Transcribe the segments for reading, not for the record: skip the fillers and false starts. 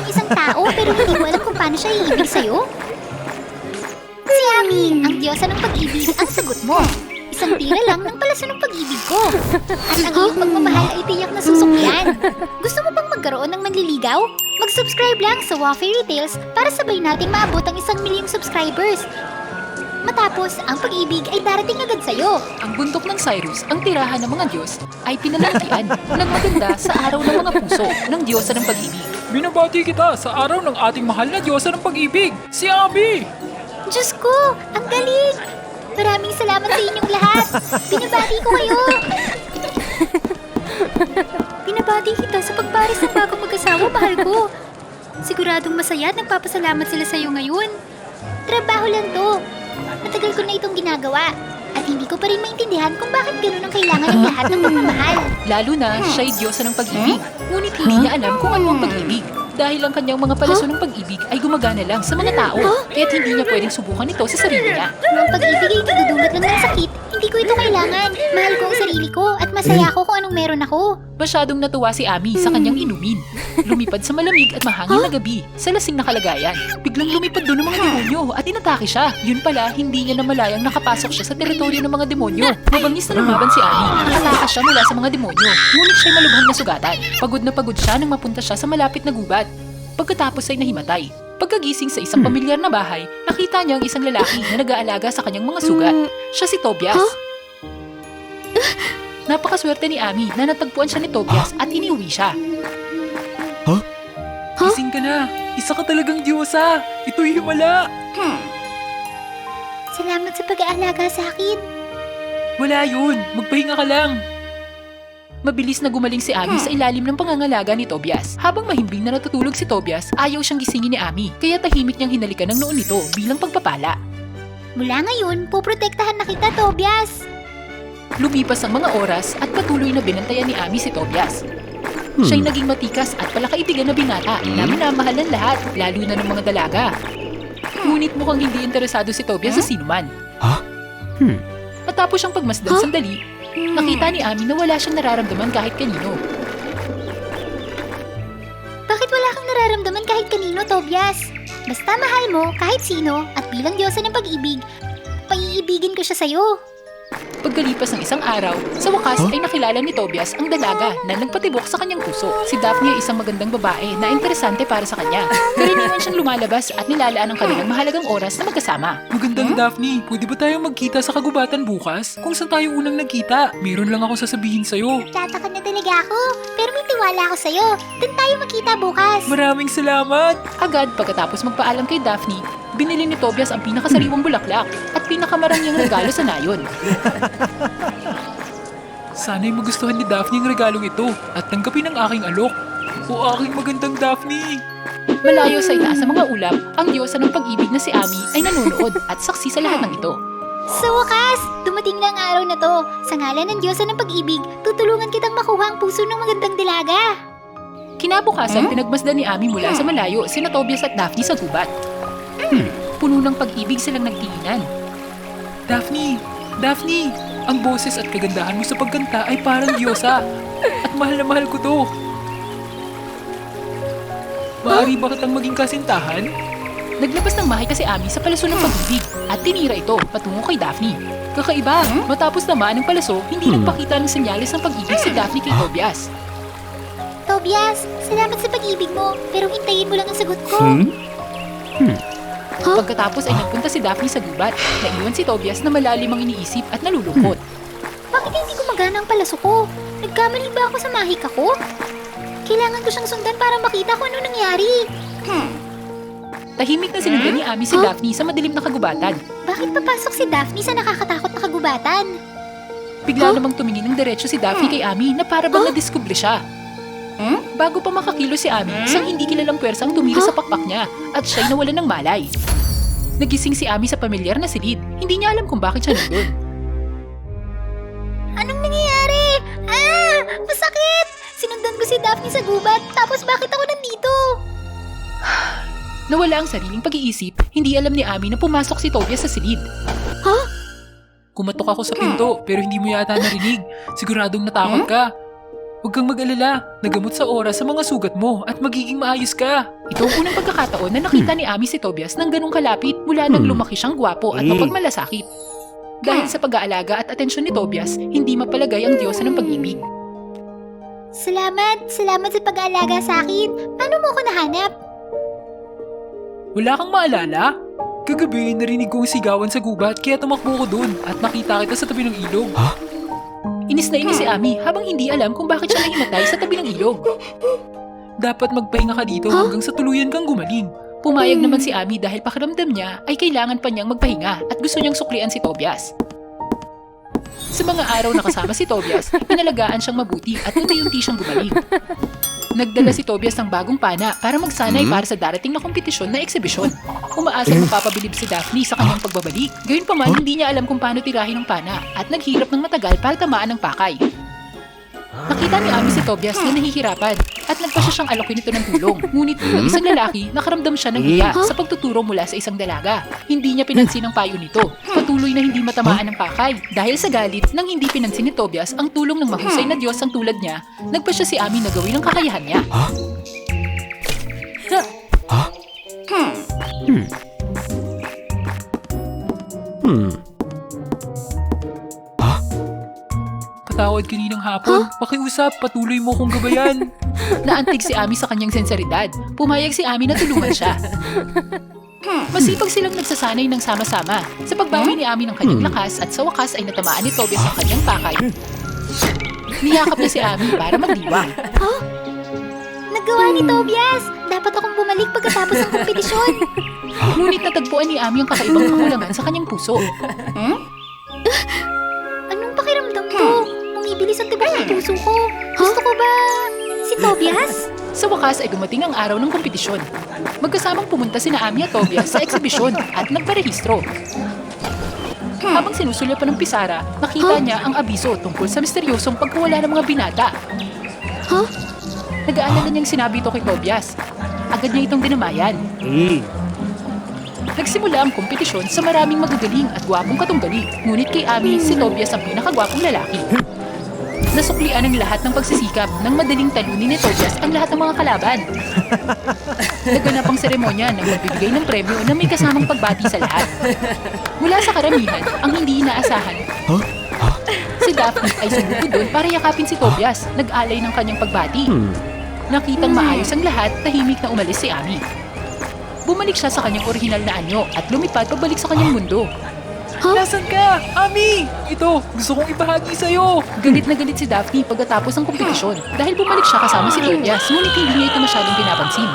yung isang tao pero hindi mo alam kung paano siya iibig sa'yo? Si Ami, ang diyosa ng pag-ibig, ang sagot mo. Isang tira lang ng palaso ng pag-ibig ko. At ang iyong pagmamahal ay tiyak na susukyan. Gusto mo bang magkaroon ng manliligaw? Mag-subscribe lang sa Wow Fairy Tales para sabay nating maabot ang 1,000,000 subscribers. Matapos, ang pag-ibig ay darating agad sa'yo. Ang bundok ng Cyrus, ang tirahan ng mga Diyos, ay pinanantian ng maganda sa araw ng mga puso ng Diyosa ng pag-ibig. Binabati kita sa araw ng ating mahal na Diyosa ng pag-ibig, si Ami! Diyos ko, ang galing! Maraming salamat sa inyong lahat. Binabati ko kayo. Binabati kita sa pagparis ng bagong mag-asawa, mahal ko. Siguradong masaya at nagpapasalamat sila sa'yo ngayon. Trabaho lang to. Matagal ko na itong ginagawa. At hindi ko pa rin maintindihan kung bakit ganun ang kailangan ng lahat ng pagmamahal. Lalo na siya'y Diyosa ng pag-ibig, ngunit hindi niya alam kung ano ang pag-ibig. Dahil ang kanyang mga palaso ng pag-ibig ay gumagana lang sa mga tao, kaya't hindi niya pwedeng subukan ito sa sarili niya. Kung ang pag-ibig ay nagdudulot lang ng sakit, hindi ko ito kailangan. Mahal ko ang sarili ko at masaya ako kung anong meron ako. Masyadong natuwa si Ami sa kanyang inumin. Lumipad sa malamig at mahangin na gabi sa lasing na kalagayan. Biglang lumipad doon ng mga demonyo at inatake siya. Yun pala, hindi niya namalayang nakapasok siya sa teritoryo ng mga demonyo. Mabangis na lumaban si Ami. Nakatakas siya mula sa mga demonyo. Ngunit siya'y malubhang na sugatan. Pagod na pagod siya nang mapunta siya sa malapit na gubat. Pagkatapos ay nahimatay. Pagkagising sa isang pamilyar na bahay, nakita niya ang isang lalaki na nag-aalaga sa kanyang mga sugat. Siya si Tobias. Napakaswerte ni Ami na natagpuan siya ni Tobias at iniuwi siya. Gising ka na! Isa ka talagang Diyosa! Ito'y himala! Salamat sa pag-aalaga sa akin. Wala yun! Magpahinga ka lang! Mabilis na gumaling si Ami sa ilalim ng pangangalaga ni Tobias. Habang mahimbing na natutulog si Tobias, ayaw siyang gisingin ni Ami, kaya tahimik niyang hinalikan ng noon nito bilang pagpapala. Mula ngayon, poprotektahan na kita, Tobias. Lumipas ang mga oras at patuloy na binantayan ni Ami si Tobias. Siya'y naging matikas at palakaibigan na binata na minamahal ng lahat, lalo na ng mga dalaga. Ngunit mukhang hindi interesado si Tobias sa sinuman. Matapos siyang pagmasdan sandali, nakita ni Ami na wala siyang nararamdaman kahit kanino. Bakit wala kang nararamdaman kahit kanino, Tobias? Basta mahal mo kahit sino at bilang Diyosa ng pag-ibig, paiibigin ko siya sa'yo. Pagkalipas ng isang araw, sa wakas ay nakilala ni Tobias ang dalaga na nagpatibok sa kanyang puso. Si Daphne ay isang magandang babae na interesante para sa kanya. Karaniwan siyang lumalabas at nilalaan ang kanilang mahalagang oras na magkasama. Magandang Daphne, pwede ba tayong magkita sa kagubatan bukas? Kung saan tayo unang nagkita, meron lang ako sasabihin sa'yo. Tataka na talaga ako, pero may tiwala ako sa'yo. Doon tayo magkita bukas. Maraming salamat! Agad pagkatapos magpaalam kay Daphne, binili ni Tobias ang pinakasariwang bulaklak at pinakamarangyang regalo sa nayon. Sana'y magustuhan ni Daphne ang regalong ito at tanggapin ang aking alok. O aking magandang Daphne! Malayo sa itaas sa mga ulap, ang Diyosa ng pag-ibig na si Ami ay nanonood at saksi sa lahat ng ito. Sa wakas, dumating na ang araw na to. Sa ngalan ng Diyosa ng pag-ibig, tutulungan kitang makuha ang puso ng magandang dalaga. Kinabukasan, pinagmasdan ni Ami mula sa malayo sina Tobias at Daphne sa gubat. Puno ng pag-ibig silang nagtinginan. Daphne! Daphne! Ang boses at kagandahan mo sa pagkanta ay parang Diyosa. At mahal na mahal ko to. Maaari ba kitang maging kasintahan? Naglabas ng mahika si Ami sa palaso ng pag-ibig at tinira ito patungo kay Daphne. Kakaiba, matapos naman ang palaso, hindi nagpakita ng senyales ng pag-ibig si Daphne kay Tobias. Tobias, salamat sa pag-ibig mo, pero hintayin mo lang ang sagot ko. Pagkatapos ay nagpunta si Daphne sa gubat, naiwan si Tobias na malalim ang iniisip at nalulungkot. Bakit hindi gumagana ang palaso ko? Nagkamali ba ako sa mahika ko? Kailangan ko siyang sundan para makita kung ano nangyari. Tahimik na sinundan ni Ami si Daphne sa madilim na kagubatan. Bakit papasok si Daphne sa nakakatakot na kagubatan? Bigla namang tumingin ng diretso si Daphne kay Ami na para bang nadiskubre siya. Bago pa makakilo si Ami, isang hindi kilalang pwersa ang tumira sa pakpak niya at siya'y nawalan ng malay. Nagising si Ami sa pamilyar na silid. Hindi niya alam kung bakit siya nandun. Anong nangyayari? Masakit! Sinundan ko si Daphne sa gubat, tapos bakit ako nandito? Nawala ang sariling pag-iisip, hindi alam ni Ami na pumasok si Tobias sa silid. Kumatok ako sa pinto pero hindi mo yata narinig. Siguradong natakot ka. Huwag kang mag-alala. Nagamot sa oras sa mga sugat mo at magiging maayos ka. Ito ang unang pagkakataon na nakita ni Ami si Tobias ng ganong kalapit mula nang lumaki siyang gwapo at mapagmalasakit. Dahil sa pag-aalaga at atensyon ni Tobias, hindi mapalagay ang diyosa ng pag-ibig. Salamat sa pag-aalaga sa akin. Paano mo ako nahanap? Wala kang maalala? Kagabi, narinig ko ang sigawan sa gubat kaya tumakbo ko dun at nakita kita sa tabi ng ilog. Inis na inis si Ami habang hindi alam kung bakit siya nahimatay sa tabi ng ilog. Dapat magpahinga ka dito hanggang sa tuluyan kang gumaling. Pumayag naman si Ami dahil pakiramdam niya ay kailangan pa niyang magpahinga at gusto niyang suklian si Tobias. Sa mga araw na kasama si Tobias, inalagaan siyang mabuti at unti-unti siyang gumaling. Nagdala si Tobias ng bagong pana para magsanay para sa darating na kompetisyon na eksibisyon. Umaasang mapapabilib si Daphne sa kanyang pagbabalik. Gayunpaman, hindi niya alam kung paano tirahin ang pana at naghirap ng matagal para tamaan ng pakay. Nakita ni Ami si Tobias na nahihirapan at nagpasya siyang alokin ito ng tulong. Ngunit ng isang lalaki, nakaramdam siya ng hiya sa pagtuturo mula sa isang dalaga. Hindi niya pinansin ang payo nito. Patuloy na hindi matamaan ng pakay. Dahil sa galit, nang hindi pinansin ni Tobias ang tulong ng mahusay na Diyos ang tulad niya, nagpasya si Ami na gawin ang kakayahan niya. Patawad kaninang hapon. Pakiusap, patuloy mo kong gabayan. Naantig si Ami sa kanyang senseridad. Pumayag si Ami na tulungan siya. Masipag silang nagsasanay ng sama-sama. Sa pagbawi ni Ami ng kanyang lakas at sa wakas ay natamaan ni Tobias ang kanyang pakay. Niyakap niya si Ami para magdiwang. Nagawa ni Tobias! Dapat akong bumalik pagkatapos ng kompetisyon. Ngunit natagpuan ni Ami ang kakaibang kakulangan sa kanyang puso. Anong pakiramdam to? Bumibilis ang tibok ng puso ko. Gusto ko ba si Tobias? Sa wakas ay dumating ang araw ng kompetisyon. Magkasamang pumunta sina Ami at Tobias sa eksibisyon at nagparehistro. Habang sinusulyapan ng pisara, nakita niya ang abiso tungkol sa misteryosong pagkawala ng mga binata. Nag-aalala niyang sinabi ito kay Tobias. Agad niya itong dinamayan. Nagsimula ang kompetisyon sa maraming magagaling at gwapong katunggali. Ngunit kay Ami, si Tobias ang pinakagwapong lalaki. Nasuklian ang lahat ng pagsisikap nang madaling talunin ni Tobias ang lahat ng mga kalaban. Naganap ang seremonya ng magbibigay ng premyo na may kasamang pagbati sa lahat. Mula sa karamihan, ang hindi inaasahan. Si Daphne ay sumuko doon para yakapin si Tobias, nag-alay ng kanyang pagbati. Nakitang maayos ang lahat, tahimik na umalis si Ami. Bumalik siya sa kanyang orihinal na anyo at lumipad pabalik sa kanyang mundo. Nasaan ka? Ami! Ito, gusto kong ibahagi sa'yo. Galit na galit si Daphne pagkatapos ng kompetisyon dahil bumalik siya kasama si Tobias, ngunit hindi niya ito masyadong pinapansin.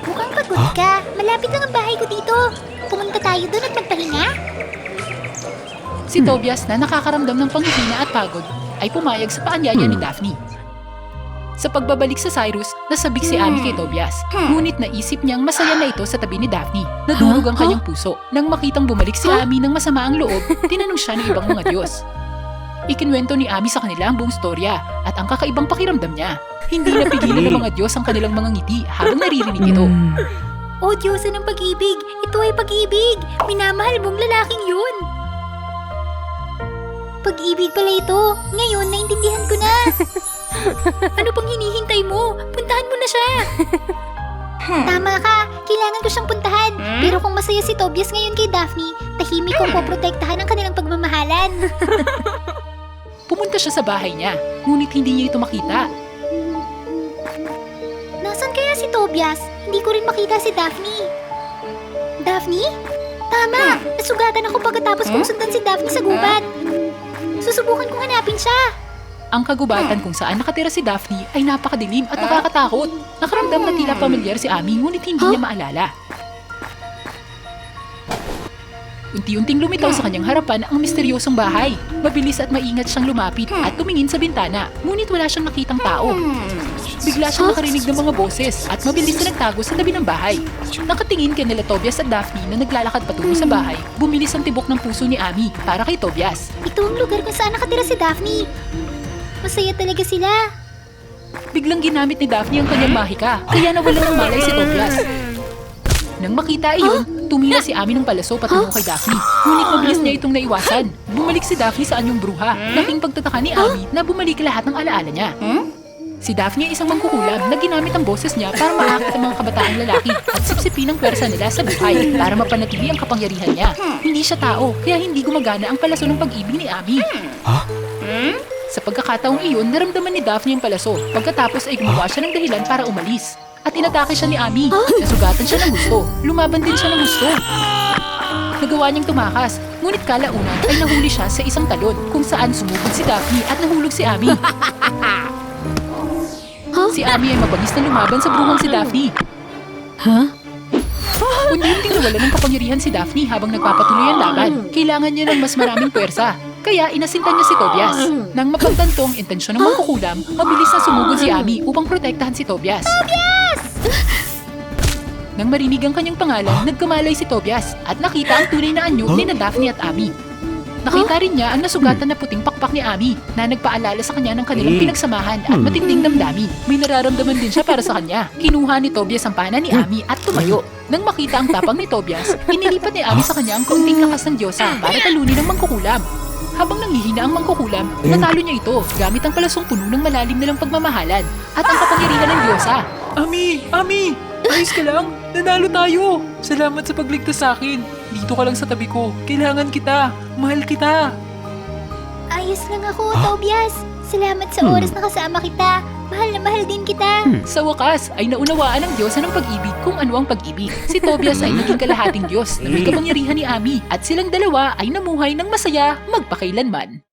Mukhang pagod ka. Malapit lang ang bahay ko dito. Pumunta tayo doon at magpahinga. Si Tobias na nakakaramdam ng panghihina at pagod ay pumayag sa paanyaya ni Daphne. Sa pagbabalik sa Cyrus, nasabik si Ami kay Tobias. Ngunit naisip niyang masaya na ito sa tabi ni Daphne. Nadurog ang kanyang puso. Nang makitang bumalik si Ami ng masama ang loob, tinanong siya ng ibang mga Diyos. Ikinwento ni Ami sa kanila ang buong storya at ang kakaibang pakiramdam niya. Hindi napigilan ng mga Diyos ang kanilang mga ngiti habang naririnig ito. O Diyosa ng pag-ibig, ito ay pag-ibig. Minamahal mong lalaking yun. Pag-ibig pala ito. Ngayon, naintindihan ko na. Ano pang hinihintay mo? Puntahan mo na siya. Tama ka. Kailangan ko siyang puntahan. Pero kung masaya si Tobias ngayon kay Daphne, tahimik kong poprotektahan ang kanilang pagmamahalan. Pumunta siya sa bahay niya, ngunit hindi niya ito makita. Nasaan kaya si Tobias? Hindi ko rin makita si Daphne. Daphne? Tama! Nasugatan ako pagkatapos kong sundan si Daphne sa gubat. Susubukan kong hanapin siya. Ang kagubatan kung saan nakatira si Daphne ay napakadilim at nakakatakot. Nakaramdam na tila pamilyar si Ami ngunit hindi niya maalala. Unti-unting lumitaw sa kanyang harapan ang misteryosong bahay. Mabilis at maingat siyang lumapit at tumingin sa bintana, ngunit wala siyang nakitang tao. Bigla siyang nakarinig ng mga boses at mabilis na nagtago sa tabi ng bahay. Nakatingin kay nila Tobias at Daphne na naglalakad patungo sa bahay. Bumilis ang tibok ng puso ni Ami para kay Tobias. Ito ang lugar kung saan nakatira si Daphne. Masaya talaga sila. Biglang ginamit ni Daphne ang kanyang mahika, kaya nawalan ng malay si Tobias. Nang makita iyon, Tumira si Ami ng palaso patungo kay Daphne. Ngunit mabilis niya itong naiwasan. Bumalik si Daphne sa anyong bruha. Laking pagtataka ni Ami na bumalik lahat ng alaala niya. Si Daphne ay isang mangkukulam na ginamit ang boses niya para maakit ang mga kabataang lalaki at sipsipin ang pwersa nila sa buhay para mapanatili ang kapangyarihan niya. Hindi siya tao, kaya hindi gumagana ang palaso ng pag-ibig ni Ami. Sa pagkakataong iyon, naramdaman ni Daphne ang palaso. Pagkatapos ay gumawa siya ng dahilan para umalis. At inatake siya ni Ami. Nasugatan siya ng gusto. Lumaban din siya ng gusto. Nagawa niyang tumakas. Ngunit kalaunan ay nahuli siya sa isang talon kung saan sumugod si Daphne at nahulog si Ami. Si Ami ay mabagis na lumaban sa bruhang si Daphne. Unti-unting nawala ng kapangyarihan si Daphne habang nagpapatuloy ang laban. Kailangan niya ng mas maraming puwersa. Kaya inasintan niya si Tobias. Nang mapagtanto ang intensyon ng mangkukulam, mabilis na sumugod si Ami upang protektahan si Tobias. Nang marinig ang kanyang pangalan, nagkamalay si Tobias at nakita ang tunay na anyo ni Daphne at Ami. Nakita rin niya ang nasugatan na puting pakpak ni Ami na nagpaalala sa kanya ng kanilang pinagsamahan at matinding damdamin. May nararamdaman din siya para sa kanya. Kinuha ni Tobias ang pana ni Ami at tumayo. Nang makita ang tapang ni Tobias, inilipat ni Ami sa kanya ang kaunting lakas ng Diyosa para talunin ang mangkukulam. Habang nanghihina ang mangkukulam, natalo niya ito gamit ang palasong puno ng malalim nilang pagmamahalan at ang kapangyarihan ng Diyosa. Ami! Ami! Ayos ka lang? Nanalo tayo! Salamat sa pagligtas sa akin. Dito ka lang sa tabi ko. Kailangan kita. Mahal kita. Ayos lang ako, Tobias. Salamat sa oras na kasama kita. Mahal na mahal din kita. Sa wakas ay naunawaan ng Diyosa ng pag-ibig kung ano ang pag-ibig. Si Tobias ay naging kalahating Diyos na may kapangyarihan ni Ami at silang dalawa ay namuhay ng masaya magpakailanman.